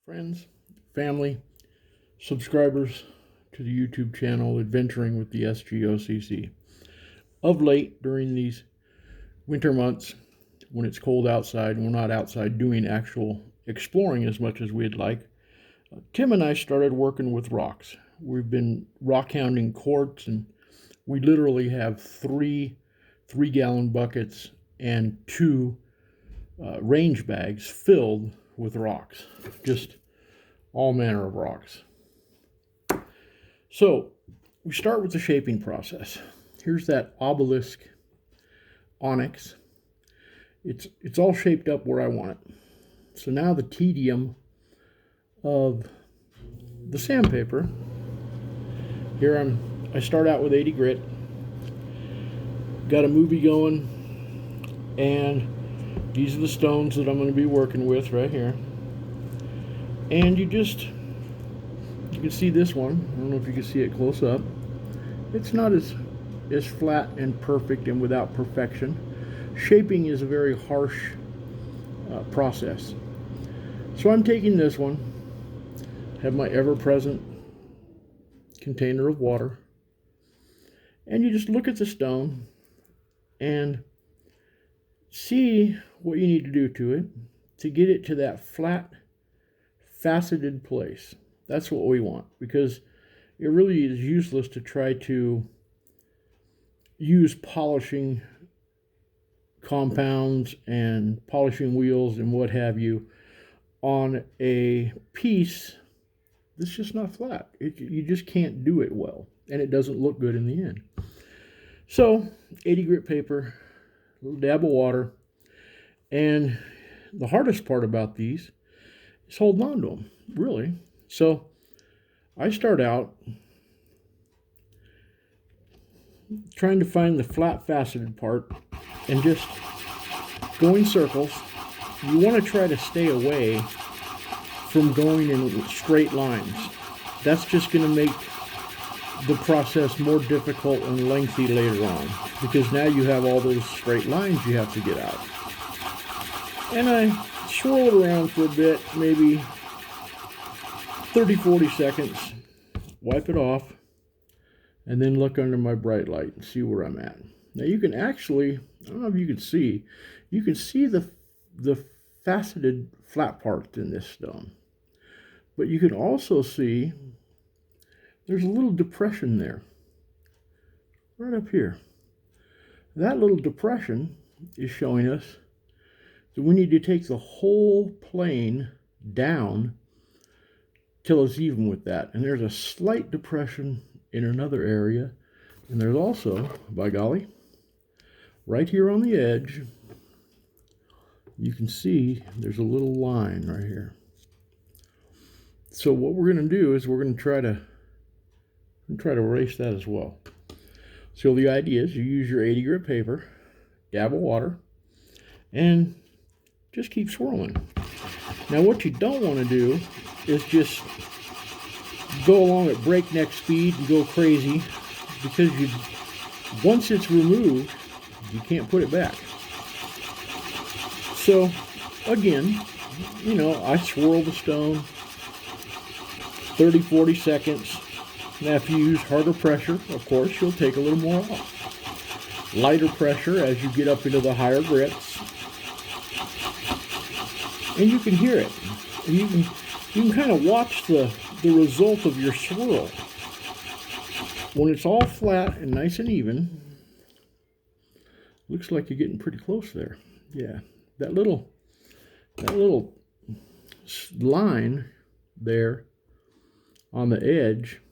Friends, family, subscribers to the YouTube channel Adventuring with the S.G.O.C.C. Of late, during these winter months, when it's cold outside and we're not outside doing actual exploring as much as we'd like, Tim and I started working with rocks. We've been rock hounding quartz, and we literally have three 3-gallon buckets and two range bags filled with rocks. Just all manner of rocks. So we start with the shaping process. Here's that obelisk onyx. It's all shaped up where I want it. So now the tedium of the sandpaper. Here I start out with 80 grit. Got a movie going, and these are the stones that I'm going to be working with right here. And you can see this one. I don't know if you can see it close up. It's not as flat and perfect and without perfection. Shaping is a very harsh process. So I'm taking this one, have my ever-present container of water, and you just look at the stone and see what you need to do to it to get it to that flat, faceted place. That's what we want, because it really is useless to try to use polishing compounds and polishing wheels and what have you on a piece that's just not flat. You just can't do it well, and it doesn't look good in the end. So 80 grit paper, a little dab of water, and the hardest part about these is holding on to them, really. So I start out trying to find the flat faceted part and just go in circles. You want to try to stay away from going in straight lines. That's just going to make the process more difficult and lengthy later on, because now you have all those straight lines you have to get out. And I swirl it around for a bit, maybe 30-40 seconds, wipe it off, and then look under my bright light and see where I'm at. Now you can actually, I don't know if you can see the faceted flat part in this stone. But you can also see there's a little depression there, right up here. That little depression is showing us that we need to take the whole plane down till it's even with that. And there's a slight depression in another area. And there's also, by golly, right here on the edge, you can see there's a little line right here. So what we're going to do is we're going to try to erase that as well. So the idea is you use your 80 grit paper, dab of water, and just keep swirling. Now what you don't want to do is just go along at breakneck speed and go crazy, because once it's removed, you can't put it back. So again, I swirl the stone 30-40 seconds. Now if you use harder pressure, of course, you'll take a little more off. Lighter pressure as you get up into the higher grits. And you can hear it. And you can kind of watch the result of your swirl. When it's all flat and nice and even, looks like you're getting pretty close there. Yeah, that little line there on the edge,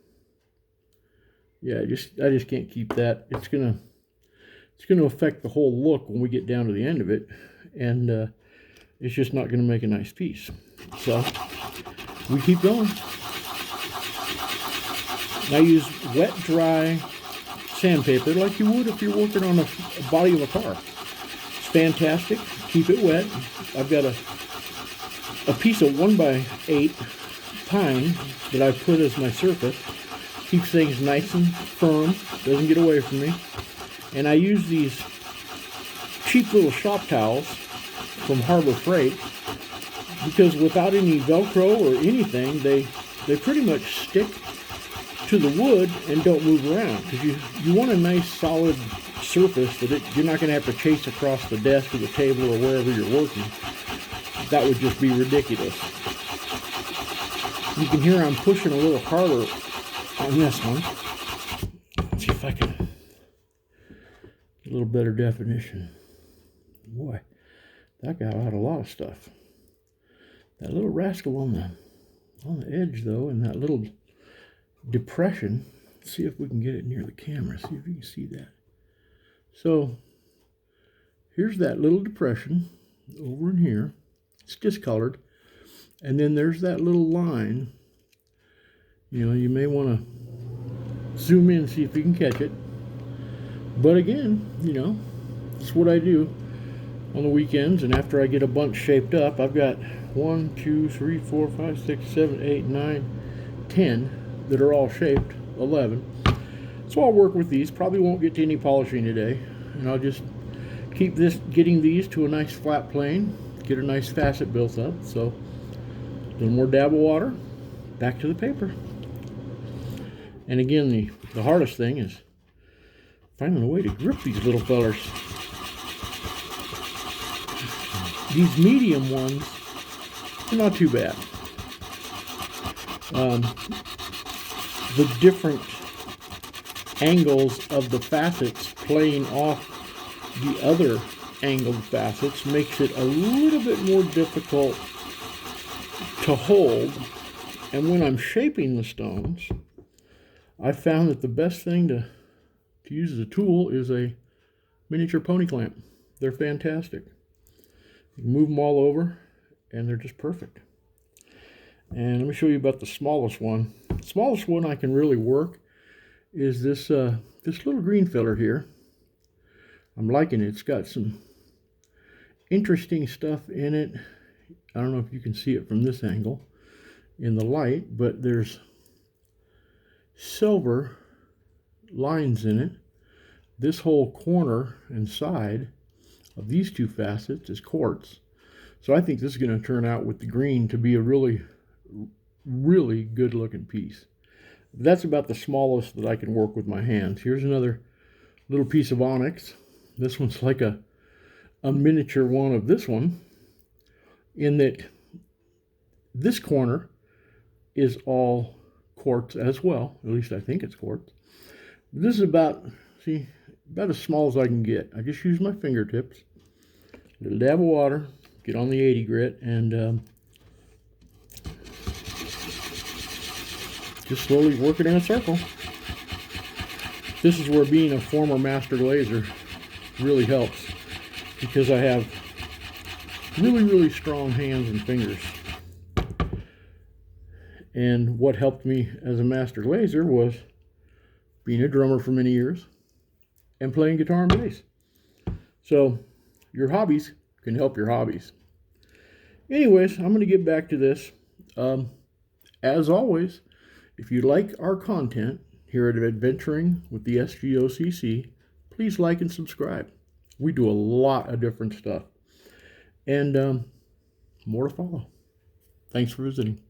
yeah, I just can't keep that. It's gonna affect the whole look when we get down to the end of it, and it's just not gonna make a nice piece. So we keep going. I use wet, dry sandpaper like you would if you're working on a body of a car. It's fantastic. Keep it wet. I've got a piece of 1x8 pine that I put as my surface. Keeps things nice and firm. Doesn't get away from me. And I use these cheap little shop towels from Harbor Freight because without any Velcro or anything, they pretty much stick to the wood and don't move around, because you want a nice solid surface that you're not going to have to chase across the desk or the table or wherever you're working. That would just be ridiculous. You can hear I'm pushing a little harder on this one. Let's see if I can get a little better definition. Boy, that got out a lot of stuff. That little rascal on the edge though, and that little depression. Let's see if we can get it near the camera. See if you can see that. So here's that little depression over in here. It's discolored. And then there's that little line. You know, you may want to zoom in and see if you can catch it. But again, you know, it's what I do on the weekends, and after I get a bunch shaped up. I've got 1, 2, 3, 4, 5, 6, 7, 8, 9, 10 that are all shaped, 11. So I'll work with these. Probably won't get to any polishing today, and I'll just keep getting these to a nice flat plane, get a nice facet built up. So a little more dab of water, back to the paper. And again, the hardest thing is finding a way to grip these little fellers. These medium ones are not too bad. The different angles of the facets playing off the other angled facets makes it a little bit more difficult to hold. And when I'm shaping the stones, I found that the best thing to use as a tool is a miniature pony clamp. They're fantastic. You can move them all over, and they're just perfect. And let me show you about the smallest one. The smallest one I can really work is this little green filler here. I'm liking it. It's got some interesting stuff in it. I don't know if you can see it from this angle in the light, but there's silver lines in it. This whole corner and side of these two facets is quartz. So I think this is going to turn out with the green to be a really, really good looking piece. That's about the smallest that I can work with my hands. Here's another little piece of onyx. This one's like a miniature one of this one, in that this corner is all quartz as well. At least I think it's quartz. This is about, see, about as small as I can get. I just use my fingertips, a little dab of water, get on the 80 grit, and just slowly work it in a circle. This is where being a former master glazer really helps, because I have really, really strong hands and fingers. And what helped me as a master glazer was being a drummer for many years and playing guitar and bass. So your hobbies can help your hobbies. Anyways, I'm going to get back to this. As always, if you like our content here at Adventuring with the S.G.O.C.C., please like and subscribe. We do a lot of different stuff. And more to follow. Thanks for visiting.